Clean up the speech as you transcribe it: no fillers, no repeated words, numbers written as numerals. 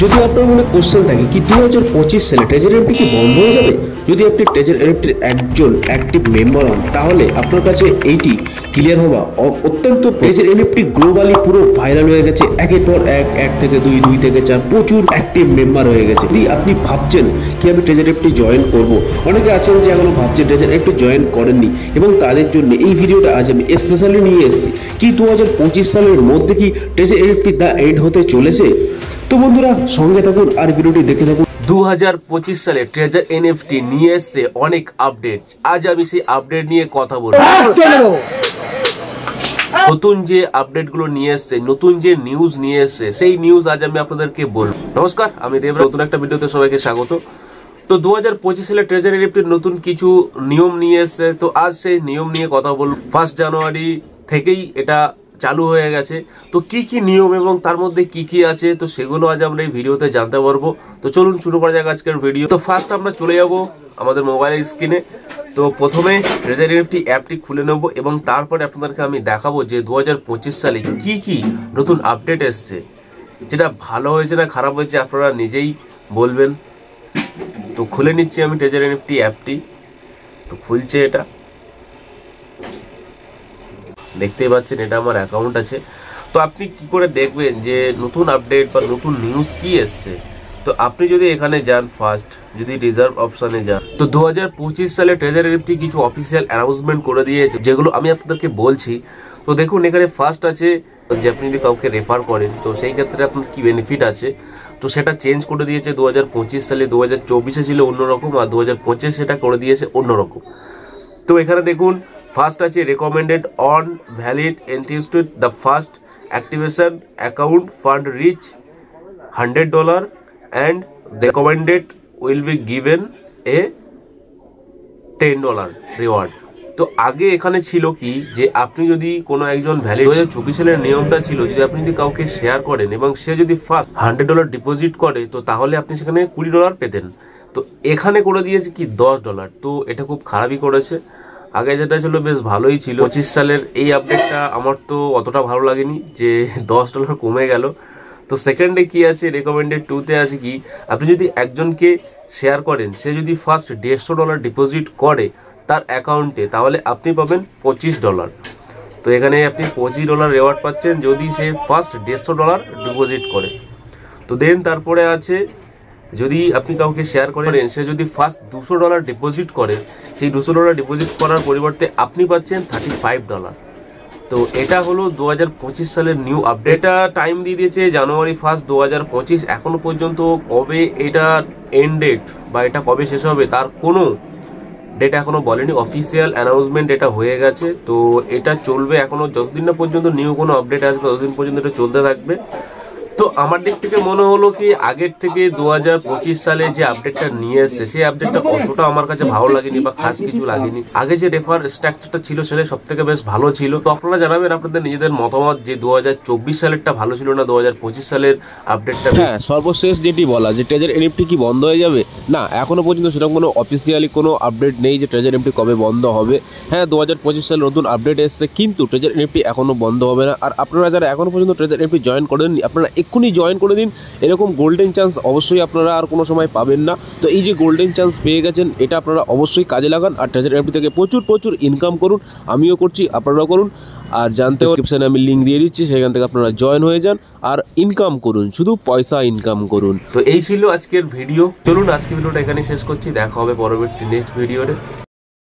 যদি আপনার মনে কোশ্চেন থাকে কি 2025 সালে ট্রেজার এনএফটি কি বন্ধ হয়ে যাবে যদি আপনি ট্রেজার এনএফটির একজন অ্যাক্টিভ মেম্বার হন, তাহলে আপনার কাছে এইটি ক্লিয়ার হওয়া অত্যন্ত। ট্রেজার এনএফটি গ্লোবালি পুরো ভাইরাল হয়ে গেছে, একের পর এক থেকে দুই, দুই থেকে চার, প্রচুর অ্যাক্টিভ মেম্বার হয়ে গেছে। যদি আপনি ভাবছেন কি আমি ট্রেজার এনএফটি জয়েন করব, অনেকে আছেন যে এখনো ভাবছেন ট্রেজার এনএফটি জয়েন করেননি, এবং তাদের জন্য এই ভিডিওটা আজ আমি স্পেশালি নিয়ে এসেছি কি 2025 সালের মধ্যে কি ট্রেজার এনএফটি দ্য এন্ড হতে চলেছে। তো বন্ধুরা সঙ্গে থাকুন আর ভিডিওটি দেখে থাকুন। 2025 সালে ট্রেজার এনএফটি নিয়ে এসছে অনেক আপডেট। আজ আমি সেই আপডেট নিয়ে কথা বলবো। নতুন যে আপডেটগুলো নিয়ে এসছে, নতুন যে নিউজ নিয়ে এসছে, সেই নিউজ আজ আমি আপনাদেরকে বলবো। নমস্কার, আমি দেব। নতুন একটা ভিডিওতে সবাইকে স্বাগত। তো 2025 সালে ট্রেজার এনএফটির নতুন কিছু নিয়ম নিয়ে এসছে, তো আজ সেই নিয়ম নিয়ে কথা বলবো। 1 জানুয়ারি থেকেই এটা চালু হয়ে গেছে। তো কি কি নিয়ম এবং তার মধ্যে কি কি আছে, তো সেগুলো আজ আমরা এই ভিডিওতে জানতে পারবো। তো চলুন শুরু করা যাক আজকের ভিডিও। তো ফার্স্ট আমরা চলে যাব আমাদের মোবাইলের স্ক্রিনে। তো প্রথমে ট্রেজার এনএফটি অ্যাপটি খুলে নেব এবং তারপরে আপনাদেরকে আমি দেখাবো যে 2025 সালে কি কি নতুন আপডেট এসছে, যেটা ভালো হয়েছে না খারাপ হয়েছে আপনারা নিজেই বলবেন। তো খুলে নিচ্ছি আমি ট্রেজার এনএফটি অ্যাপটি। তো খুলছে, এটা দেখতেই পাচ্ছেন, এটা আমার অ্যাকাউন্ট আছে। তো আপনি কি করে দেখবেন যে নতুন আপডেট বা নতুন নিউজ কি এসছে? তো আপনি যদি এখানে যান, ফার্স্ট যদি রিজার্ভ অপশনে যান, তো 2025 সালে ট্রেজার এনএফটি কিছু অফিসিয়াল অ্যানাউন্সমেন্ট করে দিয়েছে, যেগুলো আমি আপনাদেরকে বলছি। তো দেখুন এখানে ফার্স্ট আছে যে আপনি যদি কাউকে রেফার করেন, তো সেই ক্ষেত্রে আপনার কি বেনিফিট আছে, তো সেটা চেঞ্জ করে দিয়েছে 2025 সালে। 2024-এ ছিল অন্যরকম, আর 2025 সেটা করে দিয়েছে অন্যরকম। তো এখানে দেখুন ফার্স্ট আছে recommended on valid entitled the first activation account fund reach $100 and recommended will be given a $10 reward. তো আগে এখানে ছিল কি যে আপনি যদি কোনো একজন ভ্যালিড 2024 সালের নিয়মটা ছিল, যদি আপনি যদি কাউকে শেয়ার করেন এবং সে যদি ফার্স্ট $100 ডিপোজিট করে, তো তাহলে আপনি সেখানে $20 পেতেন। তো এখানে করে দিয়েছে কি $10। তো এটা খুব খারাপই করেছে। আগে যেটা ছিল বেশ ভালোই ছিল। 25 সালের এই আপডেটটা আমার তো অতটা ভালো লাগেনি যে $10 কমে গেল। তো সেকেন্ডে কি আছে, রেকমেন্ডেড 2-তে আছে কি আপনি যদি একজনকে শেয়ার করেন, সে যদি ফার্স্ট $150 ডিপোজিট করে তার অ্যাকাউন্টে, তাহলে আপনি পাবেন $25। তো এখানে আপনি $25 রেওয়ার্ড পাচ্ছেন যদি সে ফার্স্ট $150 ডিপোজিট করে। তো দেন তারপরে আছে যদি আপনি কাউকে শেয়ার করেন, সে যদি ফার্স্ট $200 ডিপোজিট করে, সেই $200 ডিপোজিট করার পরিবর্তে আপনি পাচ্ছেন $35। তো এটা হলো 2025 সালের নিউ আপডেট। টাইম দিয়ে দিয়েছে জানুয়ারি 1, 2025। এখনো পর্যন্ত কবে এটা এন্ড ডেট বা এটা কবে শেষ হবে তার কোনো ডেট এখনো বলেনি। অফিসিয়াল অ্যানাউন্সমেন্ট এটা হয়ে গেছে। তো এটা চলবে এখনো, যতদিন না পর্যন্ত নিউ কোনো আপডেট আসবে ততদিন পর্যন্ত এটা চলতে থাকবে। তো আমার দিক থেকে মনে হলো কি আগের থেকে 2025 সালে যে আপডেটটা নিয়ে এসছে, সেই আপডেটটা অতটা আমার কাছে ভালো লাগেনি বা খাস কিছু লাগেনি। আগে যে রেফার স্ট্রাকচারটা ছিল সেটা সব থেকে বেশ ভালো ছিল। তো আপনারা জানাবেন আপনাদের নিজেদের মতামত যে 2024 সালেরটা ভালো ছিল না 2025 সালের আপডেটটা। হ্যাঁ, সর্বশেষ যেটি বলা যে ট্রেজার এনএফটি কি বন্ধ হয়ে যাবে, না এখনো পর্যন্ত সেরকম কোনো অফিসিয়ালি কোনো আপডেট নেই যে ট্রেজার এনএফটি কবে বন্ধ হবে। হ্যাঁ, 2025 সালে নতুন আপডেট এসছে, কিন্তু ট্রেজার এনএফটি এখনো বন্ধ হবে না। আর আপনারা যারা এখনো পর্যন্ত ট্রেজার এনএফটি জয়েন করেননি, আপনারা এক্ষুনি জয়েন করে দিন। এরকম গোল্ডেন চান্স অবশ্যই আপনারা আর কোনো সময় পাবেন না। তো এই যে গোল্ডেন চান্স পেয়ে গেছেন, এটা আপনারা অবশ্যই কাজে লাগান আর ট্রেজার এনএফটি থেকে প্রচুর ইনকাম করুন। আমিও করছি, আপনারাও করুন। আর জানতে ডেসক্রিপশনে আমি লিঙ্ক দিয়ে দিচ্ছি, সেখান থেকে আপনারা জয়েন হয়ে যান আর ইনকাম করুন, শুধু পয়সা ইনকাম করুন। তো এই ছিল আজকের ভিডিও। চলুন আজকের ভিডিওটা এখানে শেষ করছি। দেখা হবে পরবর্তী নেক্সট ভিডিওতে।